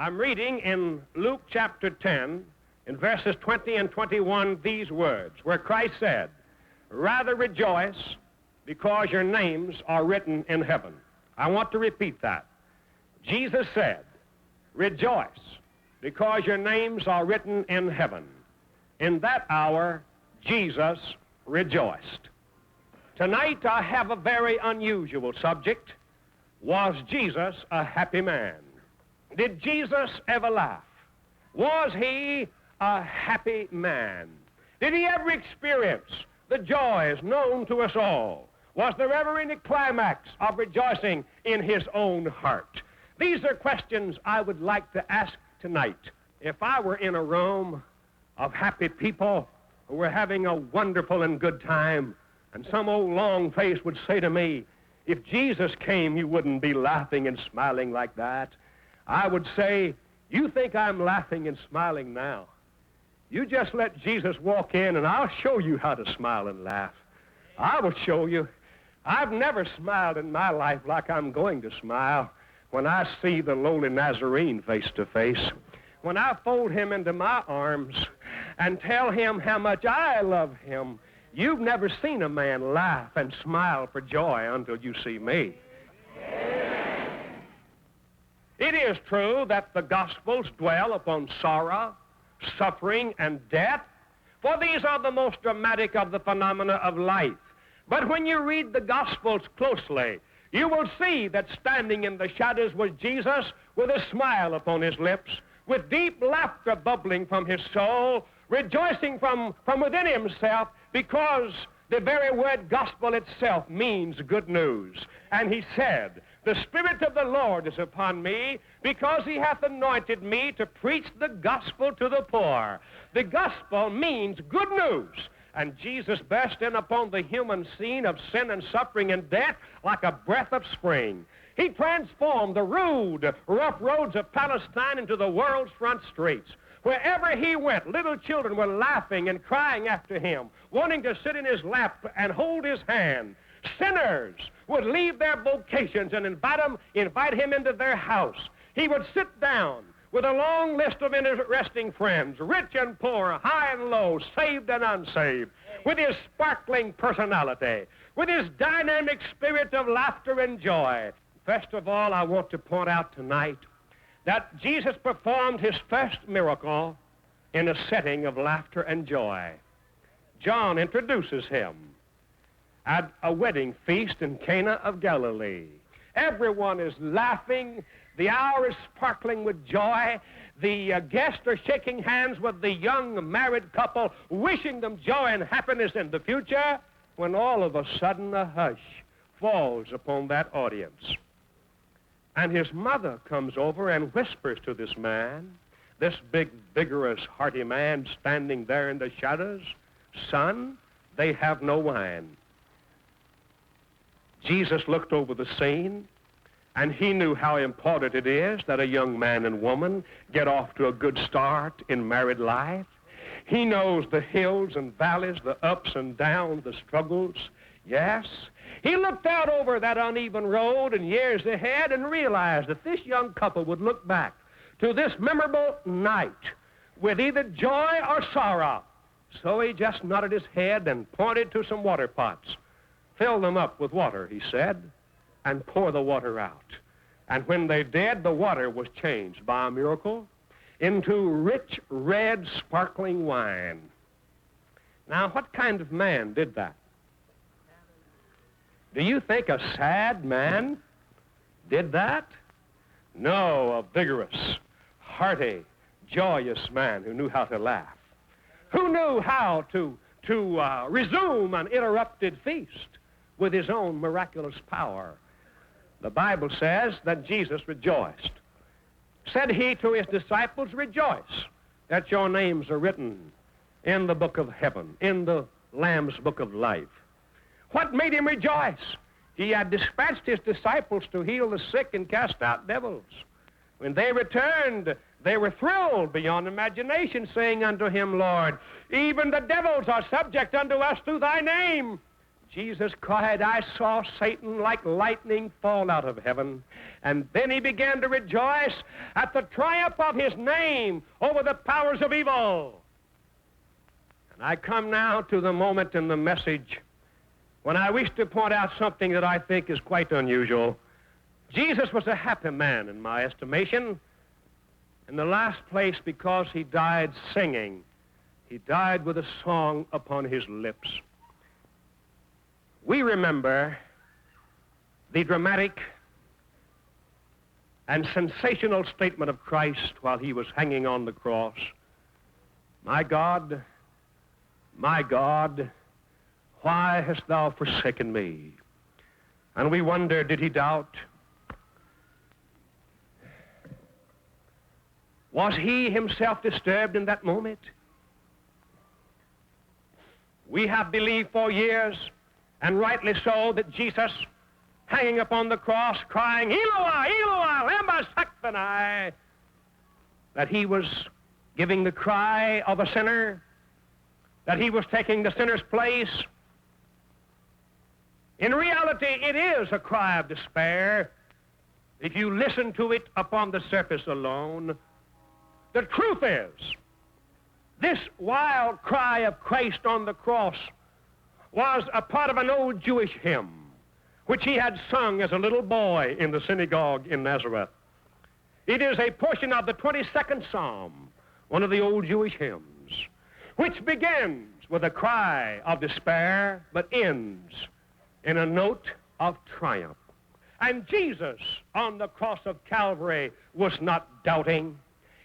I'm reading in Luke chapter 10, in verses 20 and 21, these words, where Christ said, "Rather rejoice because your names are written in heaven." I want to repeat that. Jesus said, "Rejoice because your names are written in heaven." In that hour, Jesus rejoiced. Tonight I have a very unusual subject. Was Jesus a happy man? Did Jesus ever laugh? Was he a happy man? Did he ever experience the joys known to us all? Was there ever any climax of rejoicing in his own heart? These are questions I would like to ask tonight. If I were in a room of happy people who were having a wonderful and good time, and some old long face would say to me, "If Jesus came, you wouldn't be laughing and smiling like that," I would say, "You think I'm laughing and smiling now? You just let Jesus walk in and I'll show you how to smile and laugh. I will show you. I've never smiled in my life like I'm going to smile when I see the lowly Nazarene face to face, when I fold him into my arms and tell him how much I love him. You've never seen a man laugh and smile for joy until you see me." It is true that the Gospels dwell upon sorrow, suffering, and death, for these are the most dramatic of the phenomena of life. But when you read the Gospels closely, you will see that standing in the shadows was Jesus with a smile upon his lips, with deep laughter bubbling from his soul, rejoicing from within himself, because the very word gospel itself means good news. And he said, "The Spirit of the Lord is upon me, because he hath anointed me to preach the gospel to the poor." The gospel means good news. And Jesus burst in upon the human scene of sin and suffering and death like a breath of spring. He transformed the rude, rough roads of Palestine into the world's front streets. Wherever he went, little children were laughing and crying after him, wanting to sit in his lap and hold his hand. Sinners would leave their vocations and invite him into their house. He would sit down with a long list of interesting friends, rich and poor, high and low, saved and unsaved, with his sparkling personality, with his dynamic spirit of laughter and joy. First of all, I want to point out tonight that Jesus performed his first miracle in a setting of laughter and joy. John introduces him at a wedding feast in Cana of Galilee. Everyone is laughing. The hour is sparkling with joy. The guests are shaking hands with the young married couple, wishing them joy and happiness in the future, when all of a sudden a hush falls upon that audience. And his mother comes over and whispers to this man, this big, vigorous, hearty man standing there in the shadows, "Son, they have no wine." Jesus looked over the scene, and he knew how important it is that a young man and woman get off to a good start in married life. He knows the hills and valleys, the ups and downs, the struggles. Yes, he looked out over that uneven road and years ahead and realized that this young couple would look back to this memorable night with either joy or sorrow. So he just nodded his head and pointed to some water pots. "Fill them up with water," he said, "and pour the water out." And when they did, the water was changed by a miracle into rich, red, sparkling wine. Now, what kind of man did that? Do you think a sad man did that? No, a vigorous, hearty, joyous man who knew how to laugh, who knew how to resume an interrupted feast with his own miraculous power. The Bible says that Jesus rejoiced. Said he to his disciples, "Rejoice that your names are written in the book of heaven, in the Lamb's book of life." What made him rejoice? He had dispatched his disciples to heal the sick and cast out devils. When they returned, they were thrilled beyond imagination, saying unto him, "Lord, even the devils are subject unto us through thy name." Jesus cried, I saw Satan like lightning fall out of heaven. And then he began to rejoice at the triumph of his name over the powers of evil. And I come now to the moment in the message when I wish to point out something that I think is quite unusual. Jesus was a happy man in my estimation. In the last place, because he died singing. He died with a song upon his lips. We remember the dramatic and sensational statement of Christ while he was hanging on the cross. My God, why hast thou forsaken me? And we wonder, did he doubt? Was he himself disturbed in that moment? We have believed for years, and rightly so, that Jesus, hanging upon the cross, crying, Eloi, Eloi, lama sabachthani, that he was giving the cry of a sinner, that he was taking the sinner's place. In reality, it is a cry of despair if you listen to it upon the surface alone. The truth is, this wild cry of Christ on the cross was a part of an old Jewish hymn, which he had sung as a little boy in the synagogue in Nazareth. It is a portion of the 22nd Psalm, one of the old Jewish hymns, which begins with a cry of despair, but ends in a note of triumph. And Jesus on the cross of Calvary was not doubting.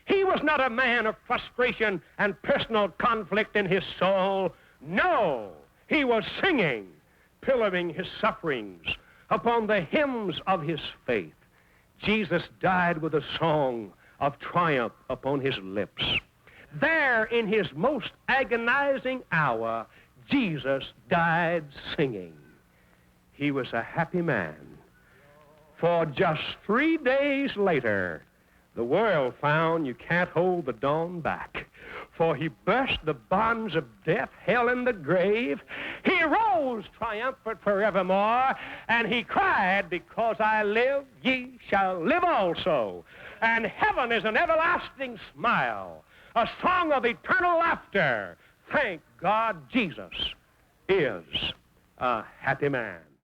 He was not a man of frustration and personal conflict in his soul. No, he was singing, pillowing his sufferings upon the hymns of his faith. Jesus died with a song of triumph upon his lips. There, in his most agonizing hour, Jesus died singing. He was a happy man. For just 3 days later, the world found you can't hold the dawn back. For he burst the bonds of death, hell, and the grave. He rose triumphant forevermore, and he cried, because I live, ye shall live also. And heaven is an everlasting smile, a song of eternal laughter. Thank God Jesus is a happy man.